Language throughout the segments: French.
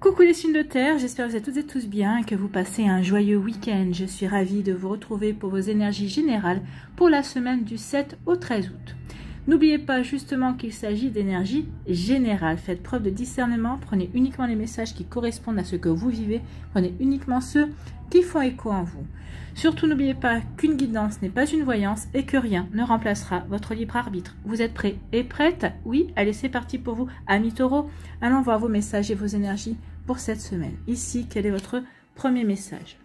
Coucou les signes de terre, j'espère que vous êtes toutes et tous bien et que vous passez un joyeux week-end. Je suis ravie de vous retrouver pour vos énergies générales pour la semaine du 7 au 13 août. N'oubliez pas justement qu'il s'agit d'énergie générale. Faites preuve de discernement, prenez uniquement les messages qui correspondent à ce que vous vivez, prenez uniquement ceux qui font écho en vous. Surtout n'oubliez pas qu'une guidance n'est pas une voyance et que rien ne remplacera votre libre arbitre. Vous êtes prêts et prêtes? Oui, allez c'est parti pour vous. Amis taureaux, allons voir vos messages et vos énergies pour cette semaine. Ici, quel est votre premier message?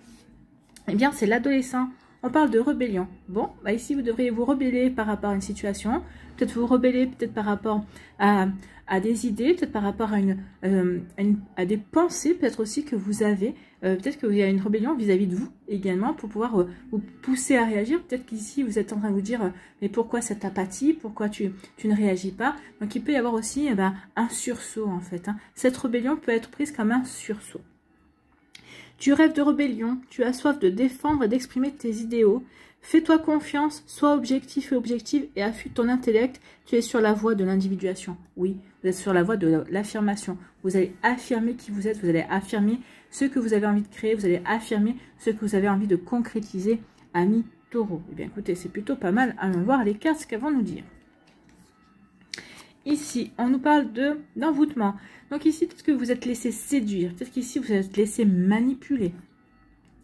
Eh bien, c'est l'adolescent. On parle de rébellion. Bon, bah ici, vous devriez vous rebeller par rapport à une situation. Peut-être vous rebeller peut-être par rapport à des idées, peut-être par rapport à des pensées, peut-être aussi que vous avez. Peut-être que vous avez une rébellion vis-à-vis de vous également pour pouvoir vous pousser à réagir. Peut-être qu'ici, vous êtes en train de vous dire mais pourquoi cette apathie? Pourquoi tu ne réagis pas? Donc, il peut y avoir aussi un sursaut en fait. Hein. Cette rébellion peut être prise comme un sursaut. Tu rêves de rébellion, tu as soif de défendre et d'exprimer tes idéaux. Fais-toi confiance, sois objectif et objective et affûte ton intellect. Tu es sur la voie de l'individuation. Oui, vous êtes sur la voie de l'affirmation. Vous allez affirmer qui vous êtes, vous allez affirmer ce que vous avez envie de créer, vous allez affirmer ce que vous avez envie de concrétiser, amis taureaux. Eh bien écoutez, c'est plutôt pas mal. Allons voir les cartes, ce qu'elles vont nous dire. Ici, on nous parle d'envoûtement. Donc ici, peut-être que vous êtes laissé séduire. Peut-être qu'ici, vous êtes laissé manipuler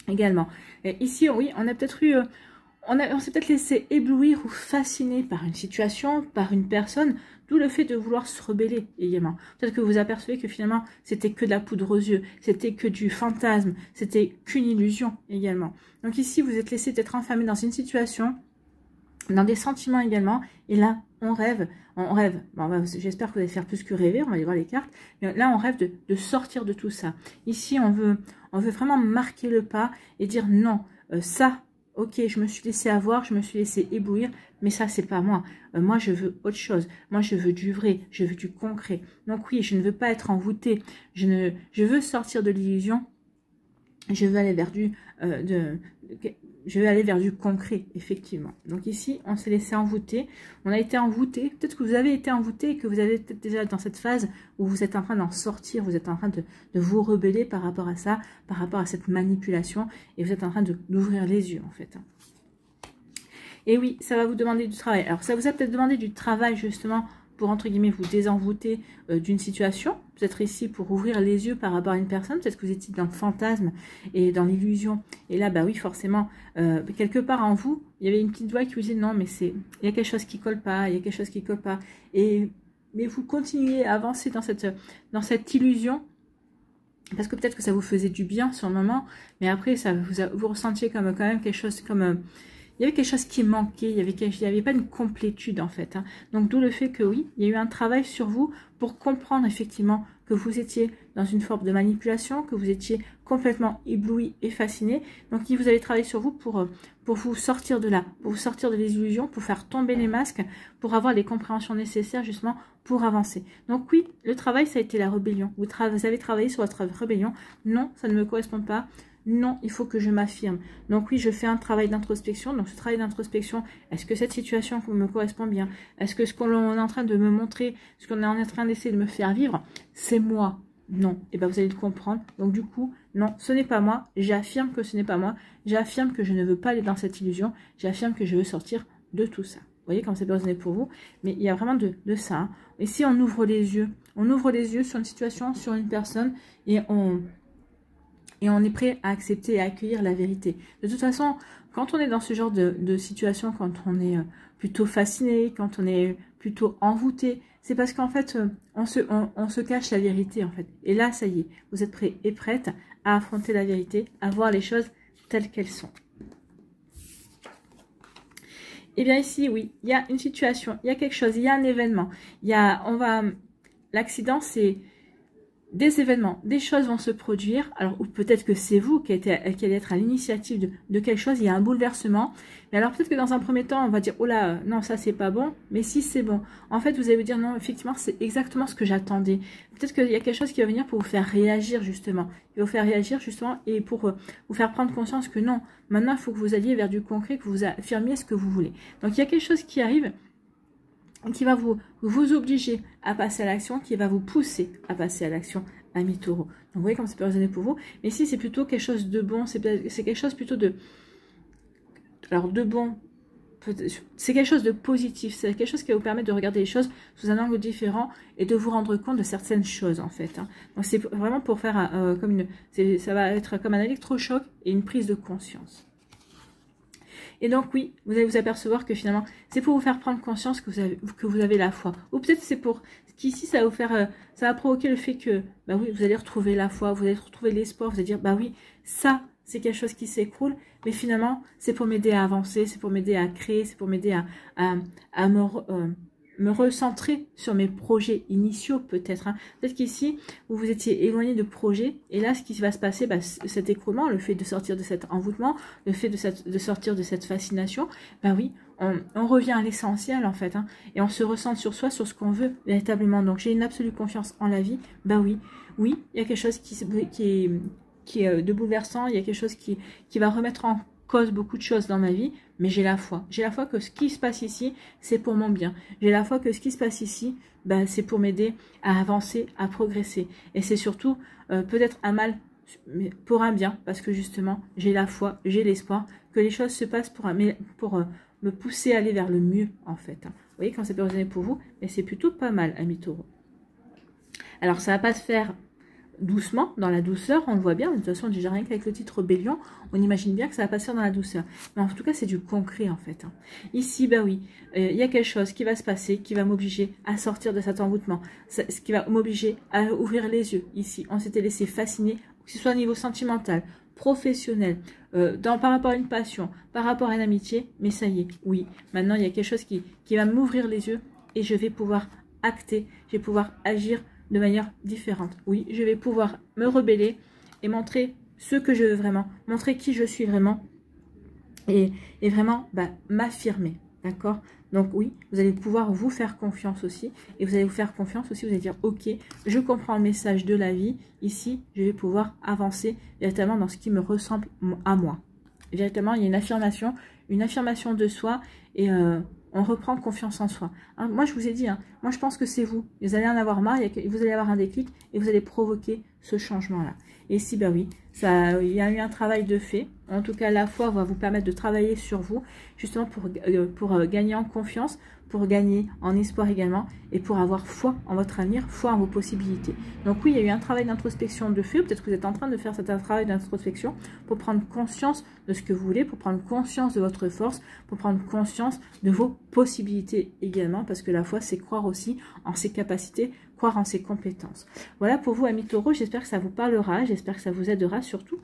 également. Et ici, oui, on a peut-être eu... On s'est peut-être laissé éblouir ou fasciner par une situation, par une personne, d'où le fait de vouloir se rebeller également. Peut-être que vous apercevez que finalement, c'était que de la poudre aux yeux, c'était que du fantasme, c'était qu'une illusion également. Donc ici, vous êtes laissé être enfermé dans une situation, dans des sentiments également, et là, on rêve. Bon, j'espère que vous allez faire plus que rêver, on va aller voir les cartes. Mais là, on rêve de sortir de tout ça. Ici, on veut vraiment marquer le pas et dire non, ça, ok, je me suis laissé avoir, je me suis laissé éblouir, mais ça, c'est pas moi. Moi, je veux autre chose. Moi, je veux du vrai, je veux du concret. Donc oui, je ne veux pas être envoûtée. Je veux sortir de l'illusion. Je veux aller vers je vais aller vers du concret, effectivement. Donc ici, on s'est laissé envoûter. On a été envoûté. Peut-être que vous avez été envoûté et que vous avez peut-être déjà dans cette phase où vous êtes en train d'en sortir. Vous êtes en train de vous rebeller par rapport à ça, par rapport à cette manipulation. Et vous êtes en train d'ouvrir les yeux, en fait. Et oui, ça va vous demander du travail. Alors, ça vous a peut-être demandé du travail, justement, pour, entre guillemets, vous désenvoûter d'une situation. Peut-être ici pour ouvrir les yeux par rapport à une personne. Peut-être que vous étiez dans le fantasme et dans l'illusion. Et là, bah oui, forcément, quelque part en vous, il y avait une petite voix qui vous disait non, mais il y a quelque chose qui colle pas, il y a quelque chose qui colle pas. Mais vous continuez à avancer dans cette illusion. Parce que peut-être que ça vous faisait du bien sur le moment. Mais après, vous ressentiez comme quand même quelque chose comme... il y avait quelque chose qui manquait, il n'y avait pas une complétude en fait. Hein. Donc d'où le fait que oui, il y a eu un travail sur vous pour comprendre effectivement que vous étiez dans une forme de manipulation, que vous étiez complètement ébloui et fasciné. Donc vous avez travaillé sur vous pour vous sortir de là, pour vous sortir de l'illusion, pour faire tomber les masques, pour avoir les compréhensions nécessaires justement pour avancer. Donc oui, le travail ça a été la rébellion. Vous avez travaillé sur votre rébellion. Non, ça ne me correspond pas. Non, il faut que je m'affirme. Donc oui, je fais un travail d'introspection. Donc ce travail d'introspection, est-ce que cette situation me correspond bien? Est-ce que ce qu'on est en train de me montrer, ce qu'on est en train d'essayer de me faire vivre, c'est moi? Non. Et bien vous allez le comprendre. Donc du coup, non, ce n'est pas moi. J'affirme que ce n'est pas moi. J'affirme que je ne veux pas aller dans cette illusion. J'affirme que je veux sortir de tout ça. Vous voyez comme c'est résonné pour vous. Mais il y a vraiment de ça. Hein. Ici, on ouvre les yeux. On ouvre les yeux sur une situation, sur une personne et on est prêt à accepter et à accueillir la vérité. De toute façon, quand on est dans ce genre de situation, quand on est plutôt fasciné, quand on est plutôt envoûté, c'est parce qu'en fait, on se cache la vérité, en fait. Et là, ça y est, vous êtes prêts et prêtes à affronter la vérité, à voir les choses telles qu'elles sont. Et bien ici, oui, il y a une situation, il y a quelque chose, il y a un événement. L'accident, c'est... des événements, des choses vont se produire, alors ou peut-être que c'est vous qui allez être à l'initiative de quelque chose, il y a un bouleversement, mais alors peut-être que dans un premier temps, on va dire, oh là, non, ça c'est pas bon, mais si c'est bon, en fait vous allez vous dire, non, effectivement, c'est exactement ce que j'attendais, peut-être qu'il y a quelque chose qui va venir pour vous faire réagir justement, et pour vous faire prendre conscience que non, maintenant il faut que vous alliez vers du concret, que vous affirmiez ce que vous voulez, donc il y a quelque chose qui arrive, qui va vous obliger à passer à l'action, qui va vous pousser à passer à l'action, amis taureaux. Donc vous voyez comment ça peut résonner pour vous. Mais ici, c'est plutôt quelque chose de bon, c'est quelque chose plutôt de... Alors de bon, c'est quelque chose de positif, c'est quelque chose qui va vous permettre de regarder les choses sous un angle différent et de vous rendre compte de certaines choses en fait. Hein. Donc c'est vraiment pour faire comme une... Ça va être comme un électrochoc et une prise de conscience. Et donc oui, vous allez vous apercevoir que finalement, c'est pour vous faire prendre conscience que vous avez la foi. Ou peut-être c'est pour qu'ici, ça va vous faire, ça va provoquer le fait que, bah oui, vous allez retrouver la foi, vous allez retrouver l'espoir, vous allez dire, bah oui, ça, c'est quelque chose qui s'écroule, mais finalement, c'est pour m'aider à avancer, c'est pour m'aider à créer, c'est pour m'aider à me recentrer sur mes projets initiaux peut-être. Hein. Peut-être qu'ici, vous vous étiez éloigné de projets, et là, ce qui va se passer, bah, cet écroulement, le fait de sortir de cet envoûtement, le fait de sortir de cette fascination, bah oui, on revient à l'essentiel en fait, hein, et on se ressent sur soi, sur ce qu'on veut véritablement. Donc j'ai une absolue confiance en la vie, bah oui, oui, il y a quelque chose qui est de bouleversant, il y a quelque chose qui va remettre en cause beaucoup de choses dans ma vie, mais j'ai la foi. J'ai la foi que ce qui se passe ici, c'est pour mon bien. J'ai la foi que ce qui se passe ici, ben, c'est pour m'aider à avancer, à progresser. Et c'est surtout peut-être un mal, mais pour un bien, parce que justement, j'ai la foi, j'ai l'espoir que les choses se passent pour me pousser à aller vers le mieux, en fait. Hein. Vous voyez, quand ça peut résonner pour vous, mais c'est plutôt pas mal, amis taureaux. Alors, ça va pas se faire doucement, dans la douceur, on le voit bien, de toute façon déjà rien qu'avec le titre Rébellion, on imagine bien que ça va passer dans la douceur, mais en tout cas c'est du concret en fait. Hein. Ici, bah oui, il y a quelque chose qui va se passer, qui va m'obliger à sortir de cet envoûtement, ce qui va m'obliger à ouvrir les yeux. Ici, on s'était laissé fasciner, que ce soit au niveau sentimental, professionnel, par rapport à une passion, par rapport à une amitié, mais ça y est, oui, maintenant il y a quelque chose qui va m'ouvrir les yeux et je vais pouvoir acter, je vais pouvoir agir de manière différente. Oui, je vais pouvoir me rebeller et montrer ce que je veux vraiment, montrer qui je suis vraiment et vraiment bah, m'affirmer, d'accord? Donc oui, vous allez pouvoir vous faire confiance aussi et vous allez vous faire confiance aussi, vous allez dire ok, je comprends le message de la vie, ici je vais pouvoir avancer véritablement dans ce qui me ressemble à moi. Véritablement, il y a une affirmation de soi et on reprend confiance en soi. Hein, moi, je vous ai dit, hein, moi, je pense que c'est vous. Vous allez en avoir marre, vous allez avoir un déclic et vous allez provoquer ce changement-là. Et ici, ben oui, il y a eu un travail de fait. En tout cas, la foi va vous permettre de travailler sur vous, justement pour gagner en confiance, pour gagner en espoir également, et pour avoir foi en votre avenir, foi en vos possibilités. Donc oui, il y a eu un travail d'introspection de fait, peut-être que vous êtes en train de faire cet travail d'introspection pour prendre conscience de ce que vous voulez, pour prendre conscience de votre force, pour prendre conscience de vos possibilités également, parce que la foi, c'est croire aussi en ses capacités, croire en ses compétences. Voilà pour vous, amis taureaux, j'espère que ça vous parlera, j'espère que ça vous aidera surtout.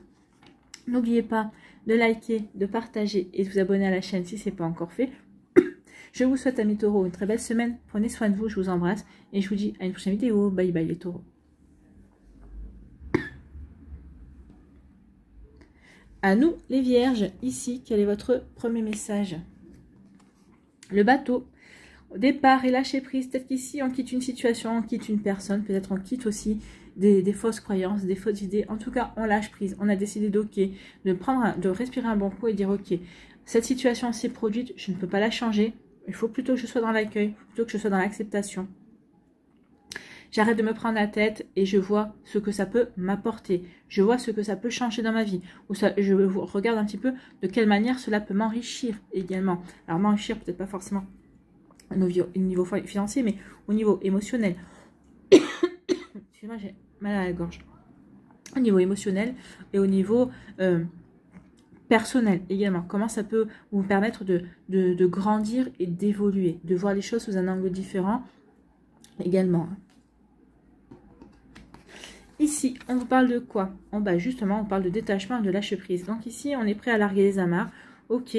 N'oubliez pas de liker, de partager et de vous abonner à la chaîne si ce n'est pas encore fait. Je vous souhaite, amis taureaux, une très belle semaine. Prenez soin de vous, je vous embrasse et je vous dis à une prochaine vidéo. Bye bye les taureaux. À nous les vierges, ici, quel est votre premier message? Le bateau. Au départ et lâcher prise. Peut-être qu'ici, on quitte une situation, on quitte une personne. Peut-être on quitte aussi des fausses croyances, des fausses idées. En tout cas, on lâche prise. On a décidé de respirer un bon coup et dire ok, cette situation s'est produite, je ne peux pas la changer. Il faut plutôt que je sois dans l'accueil, plutôt que je sois dans l'acceptation. J'arrête de me prendre la tête et je vois ce que ça peut m'apporter. Je vois ce que ça peut changer dans ma vie. Ou ça, je regarde un petit peu de quelle manière cela peut m'enrichir également. Alors m'enrichir peut-être pas forcément au niveau financier, mais au niveau émotionnel. Excusez-moi, j'ai mal à la gorge. Au niveau émotionnel et au niveau personnel également. Comment ça peut vous permettre de grandir et d'évoluer, de voir les choses sous un angle différent également. Ici, on vous parle de quoi? Justement, on parle de détachement et de lâcher prise. Donc ici, on est prêt à larguer les amarres. Ok,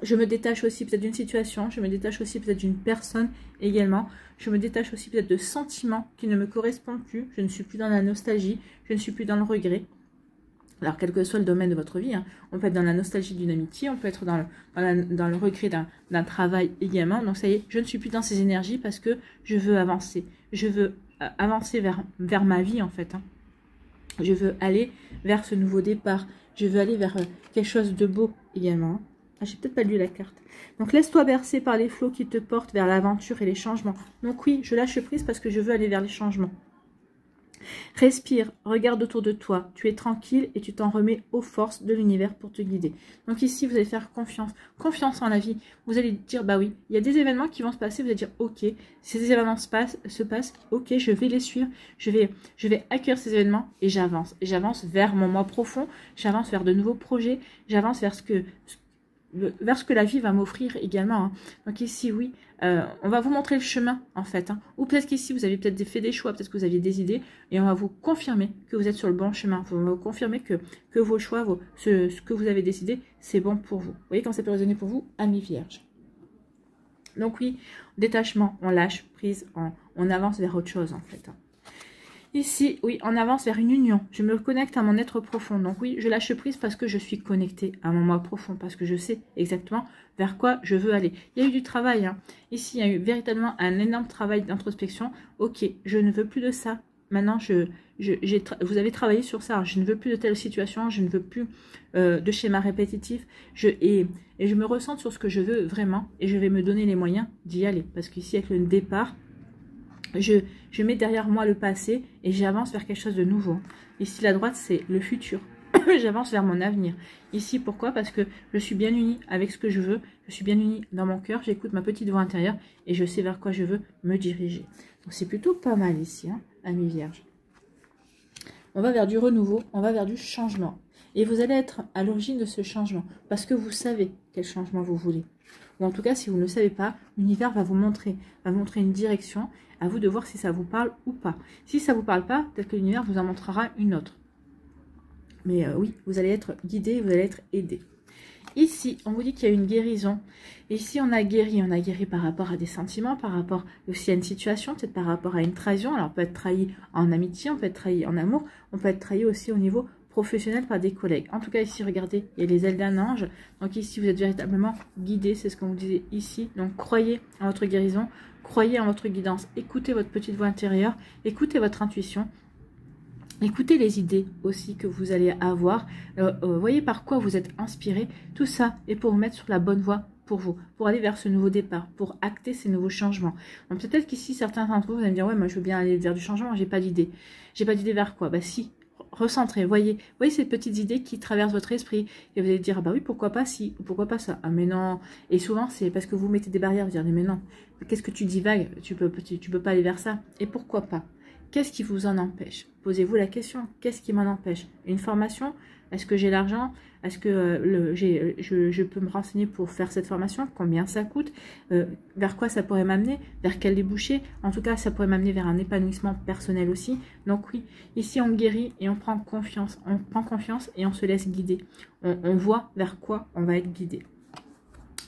je me détache aussi peut-être d'une situation, je me détache aussi peut-être d'une personne également. Je me détache aussi peut-être de sentiments qui ne me correspondent plus. Je ne suis plus dans la nostalgie, je ne suis plus dans le regret. Alors, quel que soit le domaine de votre vie, hein, on peut être dans la nostalgie d'une amitié, on peut être dans le regret d'un travail également. Donc, ça y est, je ne suis plus dans ces énergies parce que je veux avancer. Je veux avancer vers ma vie, en fait. Hein. Je veux aller vers ce nouveau départ. Je veux aller vers quelque chose de beau également. Hein. Ah, j'ai peut-être pas lu la carte. Donc, laisse-toi bercer par les flots qui te portent vers l'aventure et les changements. Donc, oui, je lâche prise parce que je veux aller vers les changements. Respire, regarde autour de toi, tu es tranquille et tu t'en remets aux forces de l'univers pour te guider. Donc ici, vous allez faire confiance en la vie. Vous allez dire, bah oui, il y a des événements qui vont se passer, vous allez dire, ok, ces événements se passent, ok, je vais les suivre, je vais accueillir ces événements et j'avance vers mon moi profond, j'avance vers de nouveaux projets, j'avance vers ce que la vie va m'offrir également. Hein. Donc ici, oui, on va vous montrer le chemin, en fait. Hein. Ou peut-être qu'ici, vous avez peut-être fait des choix, peut-être que vous aviez des idées, et on va vous confirmer que vous êtes sur le bon chemin. On va vous confirmer que vos choix, ce que vous avez décidé, c'est bon pour vous. Vous voyez quand ça peut résonner pour vous, amis vierges. Donc oui, détachement, on lâche prise, on avance vers autre chose, en fait. Hein. Ici, oui, on avance vers une union. Je me connecte à mon être profond. Donc oui, je lâche prise parce que je suis connectée à mon moi profond, parce que je sais exactement vers quoi je veux aller. Il y a eu du travail. Hein. Ici, il y a eu véritablement un énorme travail d'introspection. Ok, je ne veux plus de ça. Maintenant, vous avez travaillé sur ça. Je ne veux plus de telle situation. Je ne veux plus de schéma répétitif. Et je me ressens sur ce que je veux vraiment. Et je vais me donner les moyens d'y aller. Parce qu'ici, avec le départ, je mets derrière moi le passé et j'avance vers quelque chose de nouveau. Ici, la droite, c'est le futur. J'avance vers mon avenir. Ici, pourquoi? Parce que je suis bien unie avec ce que je veux. Je suis bien unie dans mon cœur. J'écoute ma petite voix intérieure et je sais vers quoi je veux me diriger. Donc, c'est plutôt pas mal ici, hein, amis vierges. On va vers du renouveau, on va vers du changement. Et vous allez être à l'origine de ce changement parce que vous savez quel changement vous voulez. Ou en tout cas, si vous ne le savez pas, l'univers va vous montrer une direction. À vous de voir si ça vous parle ou pas. Si ça ne vous parle pas, peut-être que l'univers vous en montrera une autre. Mais oui, vous allez être guidé, vous allez être aidé. Ici, on vous dit qu'il y a une guérison. Ici, on a guéri par rapport à des sentiments, par rapport aussi à une situation, peut-être par rapport à une trahison. Alors, on peut être trahi en amitié, on peut être trahi en amour, on peut être trahi aussi au niveau professionnel par des collègues. En tout cas, ici, regardez, il y a les ailes d'un ange. Donc ici, vous êtes véritablement guidé, c'est ce qu'on vous disait ici. Donc, croyez en votre guérison, croyez en votre guidance, écoutez votre petite voix intérieure, écoutez votre intuition, écoutez les idées aussi que vous allez avoir, voyez par quoi vous êtes inspiré. Tout ça est pour vous mettre sur la bonne voie pour vous, pour aller vers ce nouveau départ, pour acter ces nouveaux changements. Donc peut-être qu'ici, certains d'entre vous, vous allez me dire, ouais, moi je veux bien aller vers du changement, j'ai pas d'idée. J'ai pas d'idée vers quoi? Bah si, recentrez, voyez ces petites idées qui traversent votre esprit et vous allez dire, ah bah oui, pourquoi pas si, pourquoi pas ça, ah mais non. Et souvent c'est parce que vous mettez des barrières, vous dire, mais non, qu'est-ce que tu divagues, tu peux pas aller vers ça, et pourquoi pas? Qu'est-ce qui vous en empêche? Posez-vous la question, qu'est-ce qui m'en empêche? Une formation? Est-ce que j'ai l'argent? Est-ce que je peux me renseigner pour faire cette formation? Combien ça coûte? Vers quoi ça pourrait m'amener? Vers quel débouché? En tout cas, ça pourrait m'amener vers un épanouissement personnel aussi. Donc oui, ici on guérit et on prend confiance. On prend confiance et on se laisse guider. On voit vers quoi on va être guidé.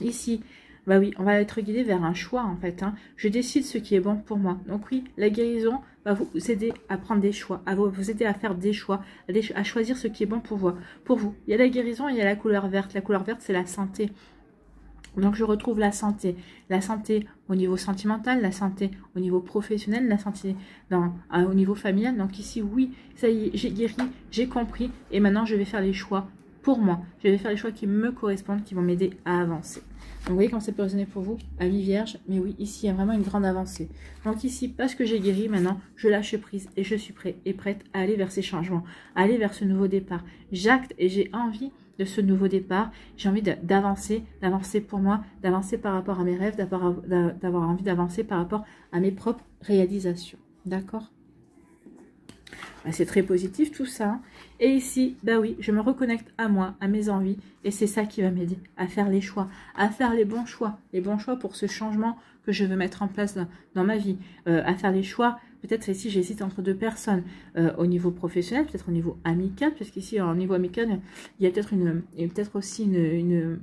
Ici, bah oui, on va être guidé vers un choix en fait. Hein. Je décide ce qui est bon pour moi. Donc oui, la guérison va vous aider à prendre des choix, à vous aider à faire des choix, à choisir ce qui est bon pour vous. Il y a la guérison et il y a la couleur verte. La couleur verte, c'est la santé. Donc je retrouve la santé au niveau sentimental, la santé au niveau professionnel, la santé au niveau familial. Donc ici, oui, ça y est, j'ai guéri, j'ai compris et maintenant je vais faire les choix pour moi. Je vais faire les choix qui me correspondent, qui vont m'aider à avancer. Donc vous voyez quand ça peut résonner pour vous, amis vierges, mais oui, ici il y a vraiment une grande avancée. Donc ici, parce que j'ai guéri, maintenant je lâche prise et je suis prête à aller vers ces changements, à aller vers ce nouveau départ. J'acte et j'ai envie de ce nouveau départ, j'ai envie d'avancer pour moi, d'avancer par rapport à mes rêves, d'avoir envie d'avancer par rapport à mes propres réalisations. D'accord ? C'est très positif tout ça. Et ici, bah oui, je me reconnecte à moi, à mes envies. Et c'est ça qui va m'aider à faire les choix, à faire les bons choix. Les bons choix pour ce changement que je veux mettre en place dans ma vie. À faire les choix, peut-être ici j'hésite entre deux personnes. Au niveau professionnel, peut-être au niveau amical. Parce qu'ici, au niveau amical, il y a peut-être aussi une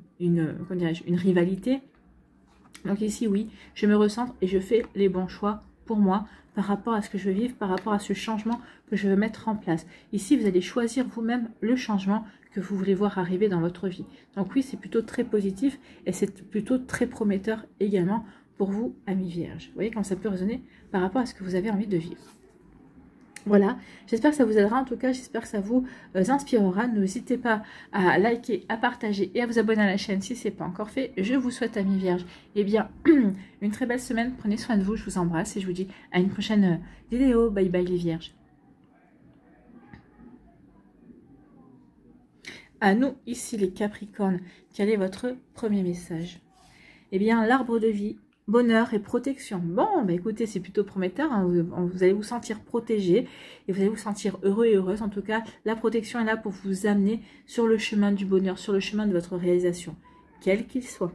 rivalité. Donc ici, oui, je me recentre et je fais les bons choix pour moi, par rapport à ce que je veux vivre, par rapport à ce changement que je veux mettre en place. Ici, vous allez choisir vous-même le changement que vous voulez voir arriver dans votre vie. Donc oui, c'est plutôt très positif et c'est plutôt très prometteur également pour vous, amis vierges. Vous voyez quand ça peut résonner par rapport à ce que vous avez envie de vivre. Voilà, j'espère que ça vous aidera, en tout cas, j'espère que ça vous inspirera. N'hésitez pas à liker, à partager et à vous abonner à la chaîne si ce n'est pas encore fait. Je vous souhaite, amis vierges, eh bien, une très belle semaine. Prenez soin de vous, je vous embrasse et je vous dis à une prochaine vidéo. Bye bye les vierges. À nous, ici les Capricornes, quel est votre premier message? Eh bien, l'arbre de vie, bonheur et protection. Bon, bah écoutez, c'est plutôt prometteur, hein. Vous allez vous sentir protégé et vous allez vous sentir heureux et heureuse. En tout cas, la protection est là pour vous amener sur le chemin du bonheur, sur le chemin de votre réalisation, quel qu'il soit.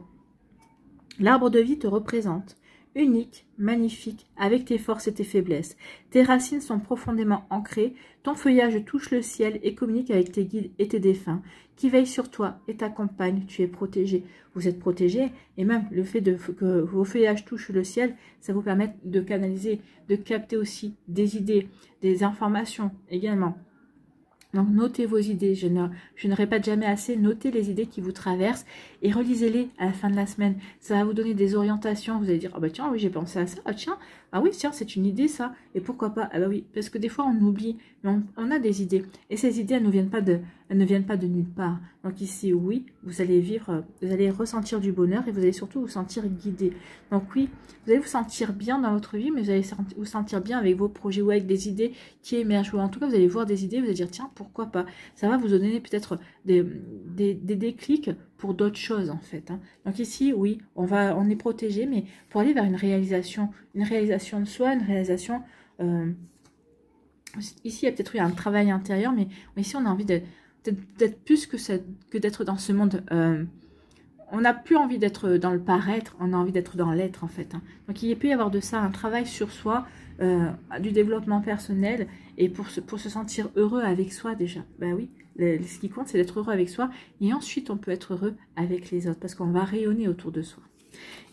L'arbre de vie te représente. Unique, magnifique, avec tes forces et tes faiblesses. Tes racines sont profondément ancrées, ton feuillage touche le ciel et communique avec tes guides et tes défunts, qui veillent sur toi et t'accompagnent, tu es protégé. Vous êtes protégé, et même le fait que vos feuillages touchent le ciel, ça vous permet de canaliser, de capter aussi des idées, des informations également. Donc, notez vos idées, je ne répète jamais assez, notez les idées qui vous traversent et relisez-les à la fin de la semaine. Ça va vous donner des orientations, vous allez dire, ah bah tiens, oui, j'ai pensé à ça, ah tiens, ah oui, tiens, c'est une idée ça, et pourquoi pas, ah bah oui, parce que des fois on oublie, mais on a des idées, et ces idées, elles ne viennent pas de nulle part. Donc ici, oui, vous allez vivre, vous allez ressentir du bonheur et vous allez surtout vous sentir guidé. Donc oui, vous allez vous sentir bien dans votre vie, mais vous allez vous sentir bien avec vos projets ou avec des idées qui émergent, ou en tout cas, vous allez voir des idées, vous allez dire, tiens, pourquoi pas, ça va vous donner peut-être des déclics pour d'autres choses en fait, hein. Donc ici, oui, on est protégé, mais pour aller vers une réalisation de soi, une réalisation, ici il y a peut-être eu un travail intérieur, mais ici on a envie d'être plus que d'être dans ce monde, on n'a plus envie d'être dans le paraître, on a envie d'être dans l'être en fait, hein. Donc il peut y avoir de ça, un travail sur soi, du développement personnel, et pour se sentir heureux avec soi déjà, ben oui, ce qui compte c'est d'être heureux avec soi, et ensuite on peut être heureux avec les autres, parce qu'on va rayonner autour de soi.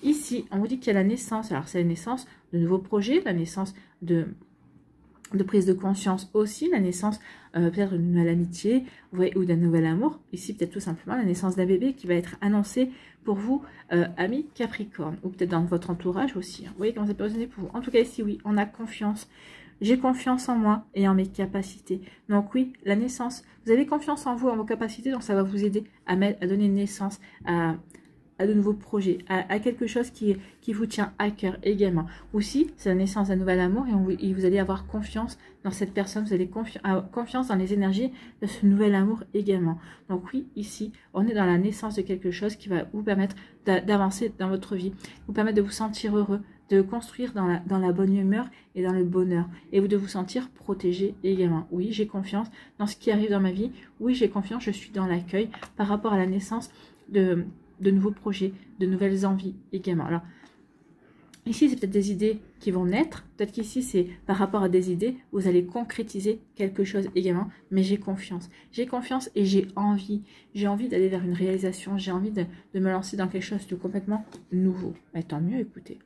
Ici, on vous dit qu'il y a la naissance, alors c'est la naissance de nouveaux projets, la naissance de prise de conscience aussi, la naissance peut-être d'une nouvelle amitié, ou d'un nouvel amour. Ici, peut-être tout simplement la naissance d'un bébé qui va être annoncé pour vous, amis Capricorne, ou peut-être dans votre entourage aussi, hein. Vous voyez comment ça peut résonner pour vous. En tout cas, ici, oui, on a confiance. J'ai confiance en moi et en mes capacités. Donc oui, la naissance, vous avez confiance en vous, en vos capacités, donc ça va vous aider à donner naissance à de nouveaux projets, à quelque chose qui vous tient à cœur également. Aussi, c'est la naissance d'un nouvel amour, et vous allez avoir confiance dans cette personne, vous avez confiance dans les énergies de ce nouvel amour également. Donc oui, ici, on est dans la naissance de quelque chose qui va vous permettre d'avancer dans votre vie, vous permettre de vous sentir heureux, de construire dans la bonne humeur et dans le bonheur, et de vous sentir protégé également. Oui, j'ai confiance dans ce qui arrive dans ma vie, oui, j'ai confiance, je suis dans l'accueil par rapport à la naissance de nouveaux projets, de nouvelles envies également. Alors, ici, c'est peut-être des idées qui vont naître. Peut-être qu'ici, c'est par rapport à des idées, vous allez concrétiser quelque chose également. Mais j'ai confiance. J'ai confiance et j'ai envie. J'ai envie d'aller vers une réalisation. J'ai envie de me lancer dans quelque chose de complètement nouveau. Mais tant mieux, écoutez.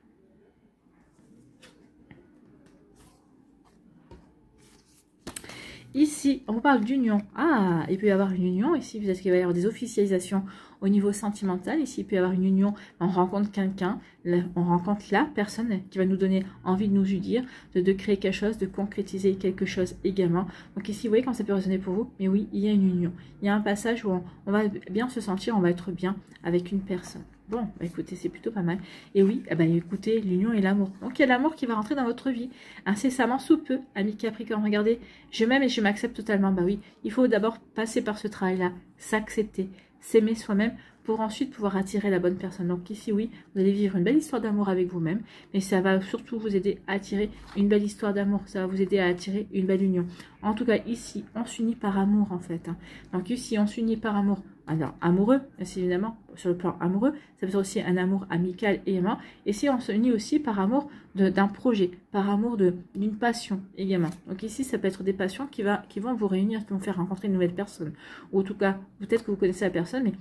Ici, on vous parle d'union. Ah, il peut y avoir une union. Ici, peut-être qu'il va y avoir des officialisations au niveau sentimental. Ici, il peut y avoir une union. On rencontre quelqu'un, on rencontre la personne qui va nous donner envie de nous unir, de créer quelque chose, de concrétiser quelque chose également. Donc ici, vous voyez quand ça peut résonner pour vous. Mais oui, il y a une union. Il y a un passage où on va bien se sentir, on va être bien avec une personne. Bon, bah écoutez, c'est plutôt pas mal. Et oui, écoutez, l'union et l'amour. Donc, il y a l'amour qui va rentrer dans votre vie incessamment sous peu, amis Capricorne. Regardez, je m'aime et je m'accepte totalement. Bah oui, il faut d'abord passer par ce travail-là, s'accepter, s'aimer soi-même pour ensuite pouvoir attirer la bonne personne. Donc ici, oui, vous allez vivre une belle histoire d'amour avec vous-même, mais ça va surtout vous aider à attirer une belle histoire d'amour. Ça va vous aider à attirer une belle union. En tout cas, ici, on s'unit par amour, en fait, hein. Donc ici, on s'unit par amour. Alors, amoureux, c'est évidemment, sur le plan amoureux, ça peut être aussi un amour amical et aimant. Et si on s'unit aussi par amour d'un projet, par amour d'une passion également. Donc ici, ça peut être des passions qui vont vous réunir, qui vont faire rencontrer une nouvelle personne. Ou en tout cas, peut-être que vous connaissez la personne, mais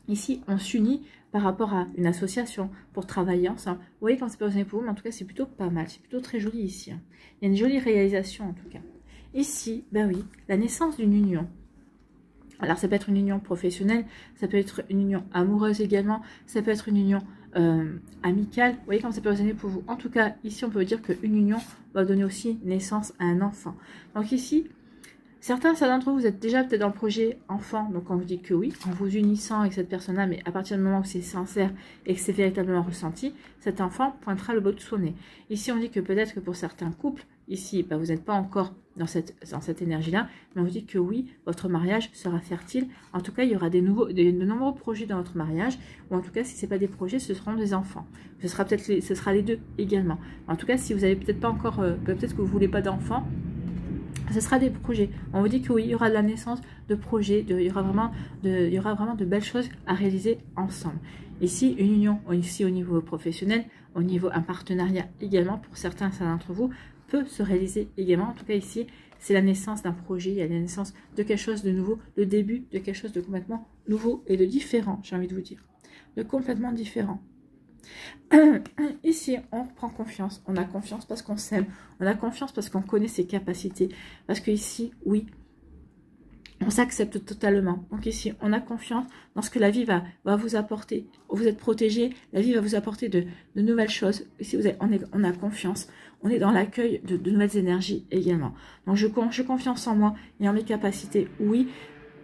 ici, on s'unit par rapport à une association pour travailler ensemble. Vous voyez quand c'est pas pour vous, mais en tout cas, c'est plutôt pas mal. C'est plutôt très joli ici, hein. Il y a une jolie réalisation en tout cas. Ici, ben oui, la naissance d'une union. Alors, ça peut être une union professionnelle, ça peut être une union amoureuse également, ça peut être une union amicale. Vous voyez comment ça peut résonner pour vous. En tout cas, ici, on peut dire qu'une union va donner aussi naissance à un enfant. Donc ici, Certains d'entre vous, vous êtes déjà peut-être dans le projet enfant, donc on vous dit que oui, en vous unissant avec cette personne-là, mais à partir du moment où c'est sincère et que c'est véritablement ressenti, cet enfant pointera le bout de son nez. Ici, on dit que peut-être que pour certains couples, ici, bah, vous n'êtes pas encore dans cette énergie-là, mais on vous dit que oui, votre mariage sera fertile. En tout cas, il y aura de nombreux projets dans votre mariage, ou en tout cas, si ce n'est pas des projets, ce seront des enfants. Ce sera les deux également. En tout cas, si vous n'avez peut-être pas encore, peut-être que vous ne voulez pas d'enfants, ce sera des projets. On vous dit que oui, il y aura de la naissance de projets, il y aura vraiment de belles choses à réaliser ensemble. Ici, une union, ici au niveau professionnel, au niveau un partenariat également, pour certains d'entre vous, peut se réaliser également. En tout cas ici, c'est la naissance d'un projet, il y a la naissance de quelque chose de nouveau, le début de quelque chose de complètement nouveau et de différent, j'ai envie de vous dire. De complètement différent. Ici, on prend confiance. On a confiance parce qu'on s'aime. On a confiance parce qu'on connaît ses capacités. Parce que ici, oui, on s'accepte totalement. Donc ici, on a confiance dans ce que la vie va vous apporter. Vous êtes protégé, la vie va vous apporter de nouvelles choses. Ici, on a confiance. On est dans l'accueil de nouvelles énergies également. Donc, j'ai confiance en moi et en mes capacités. Oui,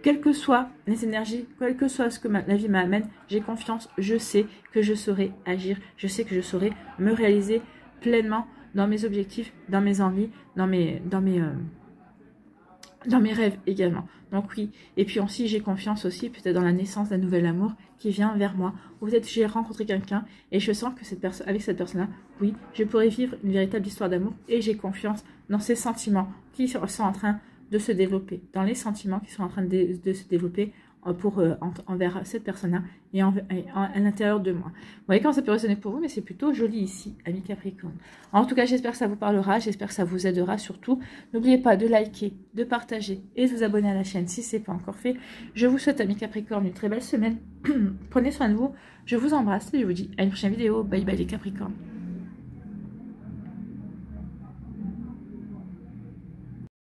quelles que soient les énergies, quel que soit ce que la vie m'amène, j'ai confiance. Je sais que je saurai agir. Je sais que je saurai me réaliser pleinement dans mes objectifs, dans mes envies, dans mes rêves également. Donc oui, et puis aussi j'ai confiance aussi peut-être dans la naissance d'un nouvel amour qui vient vers moi. Ou peut-être j'ai rencontré quelqu'un et je sens que avec cette personne-là, oui, je pourrais vivre une véritable histoire d'amour et j'ai confiance dans ces sentiments qui sont en train de se développer, dans les sentiments qui sont en train de se développer envers cette personne-là et à l'intérieur de moi. Vous voyez comment ça peut résonner pour vous, mais c'est plutôt joli ici, amis Capricorne. En tout cas, j'espère que ça vous parlera, j'espère que ça vous aidera surtout. N'oubliez pas de liker, de partager et de vous abonner à la chaîne si ce n'est pas encore fait. Je vous souhaite, amis Capricorne, une très belle semaine. Prenez soin de vous, je vous embrasse et je vous dis à une prochaine vidéo. Bye bye les Capricornes.